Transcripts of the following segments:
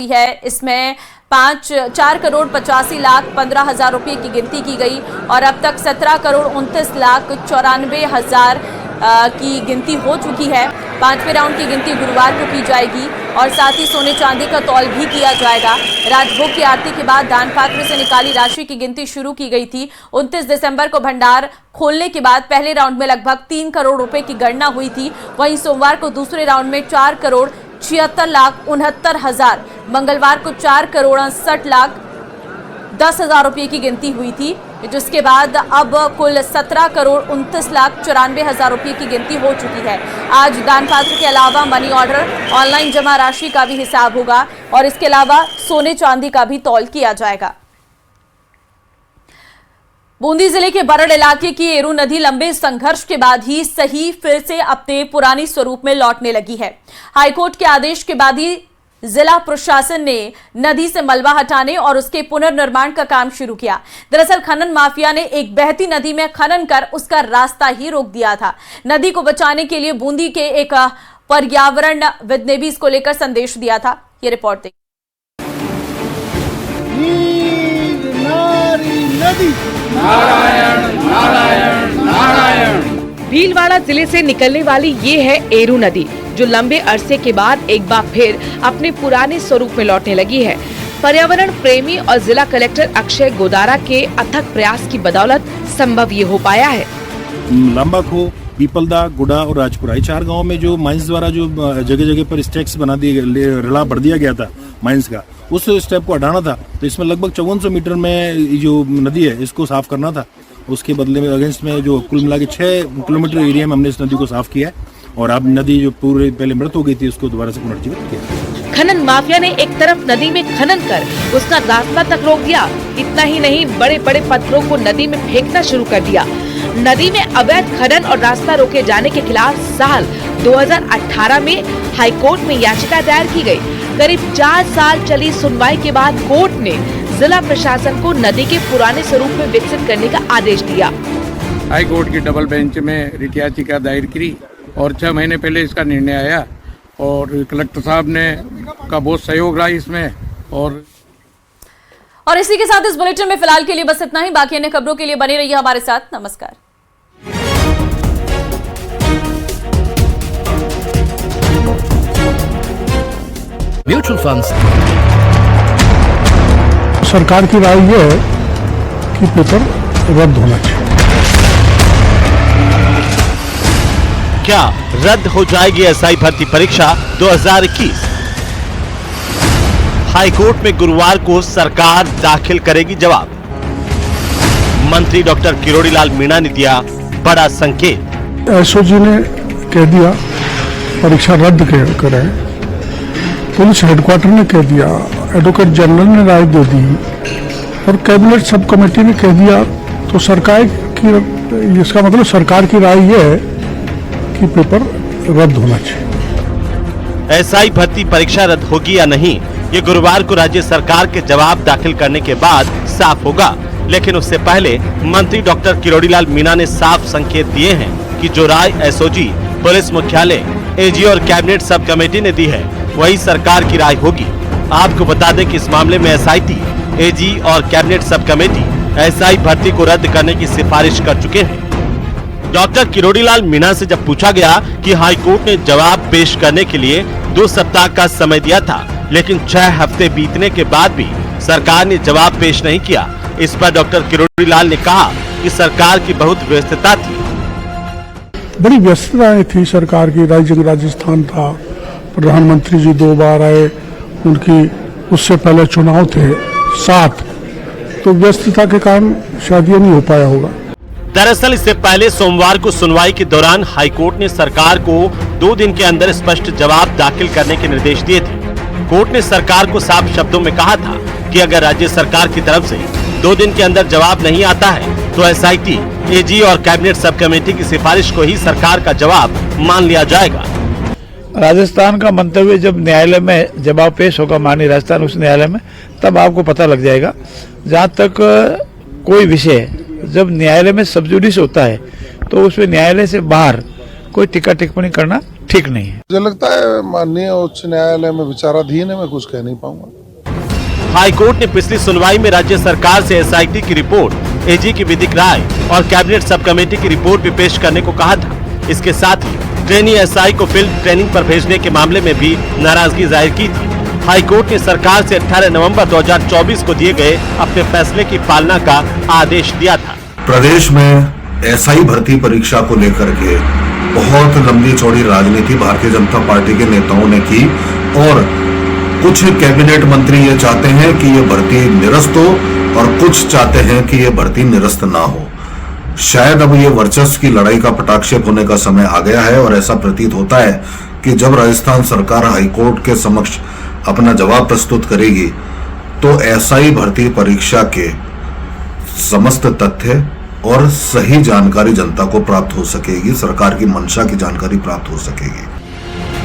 है। इसमें 4,85,15,000 रुपए की गिनती की गई और अब तक 17,29,94,000 की गिनती हो चुकी है। 5वें राउंड की गिनती गुरुवार को की जाएगी और साथ ही सोने चांदी का तौल भी किया जाएगा। राजभोग की आरती के बाद दान पात्र से निकाली राशि की गिनती शुरू की गई थी। 29 दिसंबर को भंडार खोलने के बाद पहले राउंड में लगभग 3 करोड़ रुपए की गणना हुई थी। वहीं सोमवार को दूसरे राउंड में 4,76,69,000, मंगलवार को 4,67,10,000 रुपए की गिनती हुई थी, जिसके बाद अब कुल 17,29,94,000 रुपए की गिनती हो चुकी है। आज दान पात्र के अलावा मनी ऑर्डर, ऑनलाइन जमा राशि का भी हिसाब होगा और इसके अलावा सोने चांदी का भी तौल किया जाएगा। बूंदी जिले के बरड़ इलाके की एरू नदी लंबे संघर्ष के बाद ही फिर से अपने पुरानी स्वरूप में लौटने लगी है। हाईकोर्ट के आदेश के बाद ही जिला प्रशासन ने नदी से मलबा हटाने और उसके पुनर्निर्माण का काम शुरू किया। दरअसल खनन माफिया ने एक बहती नदी में खनन कर उसका रास्ता ही रोक दिया था। नदी को बचाने के लिए बूंदी के एक पर्यावरणविद ने भी इसको लेकर संदेश दिया था। ये रिपोर्ट देखिए। नारायण नारायण नारायण। भीलवाड़ा जिले से निकलने वाली ये है एरू नदी, जो लंबे अरसे के बाद एक बार फिर अपने पुराने स्वरूप में लौटने लगी है। पर्यावरण प्रेमी और जिला कलेक्टर अक्षय गोदारा के अथक प्रयास की बदौलत संभव ये हो पाया है। लंबा खो, पीपलदा, गुड़ा और राजपुरा, 4 गाँव में जो माइंस द्वारा जो जगह जगह पर स्टैक्स बना दिए, रला भर दिया गया था माइंस का, उस स्टेप को हटाना था। तो इसमें लगभग 5400 मीटर में जो नदी है इसको साफ करना था। उसके बदले में अगेंस्ट में जो कुल मिला के 6 किलोमीटर एरिया में हमने इस नदी को साफ किया है और अब नदी जो पूरे पहले मृत हो गई थी उसको दोबारा से पुनर्जीवित किया। खनन माफिया ने एक तरफ नदी में खनन कर उसका रास्ता तक रोक दिया। इतना ही नहीं, बड़े बड़े पत्थरों को नदी में फेंकना शुरू कर दिया। नदी में अवैध खनन और रास्ता रोके जाने के खिलाफ साल 2018 में हाईकोर्ट में याचिका दायर की गई। करीब 4 साल चली सुनवाई के बाद कोर्ट ने जिला प्रशासन को नदी के पुराने स्वरूप में विकसित करने का आदेश दिया। हाई कोर्ट की डबल बेंच में रिट याचिका दायर की और 6 महीने पहले इसका निर्णय आया और कलेक्टर साहब ने का बहुत सहयोग रहा इसमें। और इसी के साथ इस बुलेटिन में फिलहाल के लिए बस इतना ही। बाकी अन्य खबरों के लिए बने रहिए हमारे साथ। नमस्कार। Mutual funds. सरकार की राय यह है कि पेपर रद्द होना चाहिए। क्या रद्द हो जाएगी एसआई भर्ती परीक्षा 2021? हाईकोर्ट में गुरुवार को सरकार दाखिल करेगी जवाब। मंत्री डॉक्टर किरोड़ी लाल मीणा ने दिया बड़ा संकेत। एसओजी ने कह दिया परीक्षा रद्द करें, पुलिस हेडक्वार्टर ने कह दिया, एडवोकेट जनरल ने राय दे दी और कैबिनेट सब कमेटी ने कह दिया। तो सरकार की, इसका मतलब सरकार की राय यह है कि पेपर रद्द होना चाहिए। एसआई भर्ती परीक्षा रद्द होगी या नहीं, ये गुरुवार को राज्य सरकार के जवाब दाखिल करने के बाद साफ होगा। लेकिन उससे पहले मंत्री डॉक्टर किरोड़ी लाल मीणा ने साफ संकेत दिए हैं कि जो राय एसओजी, पुलिस मुख्यालय, एजी और कैबिनेट सब कमेटी ने दी है वही सरकार की राय होगी। आपको बता दें कि इस मामले में एसआईटी, एजी और कैबिनेट सब कमेटी एसआई भर्ती को रद्द करने की सिफारिश कर चुके हैं। डॉक्टर किरोड़ी लाल मीणा से जब पूछा गया कि हाईकोर्ट ने जवाब पेश करने के लिए 2 सप्ताह का समय दिया था, लेकिन 6 हफ्ते बीतने के बाद भी सरकार ने जवाब पेश नहीं किया। इस पर डॉक्टर किरोड़ी लाल ने कहा कि सरकार की बहुत व्यस्तता थी। बड़ी व्यस्तताएं थी सरकार की। राजस्थान था, प्रधानमंत्री जी 2 बार आए, उनकी उससे पहले चुनाव थे 7, तो व्यस्तता के कारण शायद ये नहीं हो पाया होगा। दरअसल इससे पहले सोमवार को सुनवाई के दौरान हाईकोर्ट ने सरकार को 2 दिन के अंदर स्पष्ट जवाब दाखिल करने के निर्देश दिए थे। कोर्ट ने सरकार को साफ शब्दों में कहा था कि अगर राज्य सरकार की तरफ से 2 दिन के अंदर जवाब नहीं आता है तो एसआईटी, एजी और कैबिनेट सब कमेटी की सिफारिश को ही सरकार का जवाब मान लिया जाएगा। राजस्थान का मंतव्य जब न्यायालय में जवाब पेश होगा, माननीय राजस्थान उच्च न्यायालय में, तब आपको पता लग जाएगा। जहाँ तक कोई विषय जब न्यायालय में सब जुडिस होता है तो उसमें न्यायालय से बाहर कोई टीका टिप्पणी करना ठीक नहीं है। मुझे लगता है माननीय उच्च न्यायालय में विचाराधीन है, मैं कुछ कह नहीं पाऊंगा। हाईकोर्ट ने पिछली सुनवाई में राज्य सरकार से एसआईटी की रिपोर्ट, एजी की विधिक राय और कैबिनेट सब कमेटी की रिपोर्ट भी पेश करने को कहा था। इसके साथ ही ट्रेनी एसआई को फील्ड ट्रेनिंग पर भेजने के मामले में भी नाराजगी जाहिर की थी। हाईकोर्ट ने सरकार से 18 नवंबर 2024 को दिए गए अपने फैसले की पालना का आदेश दिया था। प्रदेश में एसआई भर्ती परीक्षा को लेकर के बहुत लंबी चौड़ी राजनीति भारतीय जनता पार्टी के नेताओं ने की और कुछ कैबिनेट मंत्री ये चाहते हैं कि ये भर्ती निरस्त हो और कुछ चाहते हैं कि ये भर्ती निरस्त ना हो। शायद अब ये वर्चस्व की लड़ाई का पटाक्षेप होने का समय आ गया है और ऐसा प्रतीत होता है कि जब राजस्थान सरकार हाईकोर्ट के समक्ष अपना जवाब प्रस्तुत करेगी तो एसआई भर्ती परीक्षा के समस्त तथ्य और सही जानकारी जनता को प्राप्त हो सकेगी, सरकार की मंशा की जानकारी प्राप्त हो सकेगी।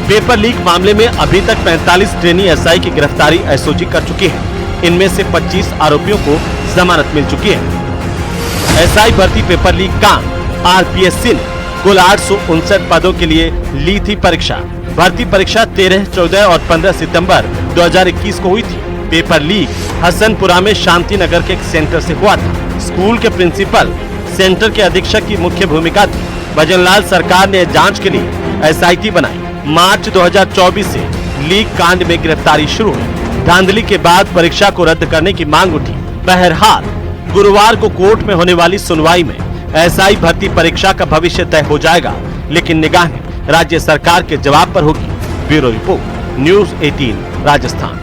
पेपर लीक मामले में अभी तक 45 ट्रेनी एसआई की गिरफ्तारी एसओजी कर चुकी है। इनमें से 25 आरोपियों को जमानत मिल चुकी है। एसआई भर्ती पेपर लीक कांड आरपीएससी ने कुल 859 पदों के लिए ली थी परीक्षा। भर्ती परीक्षा 13, 14 और 15 सितंबर 2021 को हुई थी। पेपर लीक हसनपुरा में शांति नगर के एक सेंटर से हुआ था। स्कूल के प्रिंसिपल, सेंटर के अधीक्षक की मुख्य भूमिका थी। भजनलाल सरकार ने जांच के लिए एसआईटी बनाई। मार्च 2024 से लीक कांड में गिरफ्तारी शुरू हुई। धांधली के बाद परीक्षा को रद्द करने की मांग उठी। बहरहाल गुरुवार को कोर्ट में होने वाली सुनवाई में एसआई भर्ती परीक्षा का भविष्य तय हो जाएगा, लेकिन निगाहें राज्य सरकार के जवाब पर होगी। Bureau report, news 18 Rajasthan.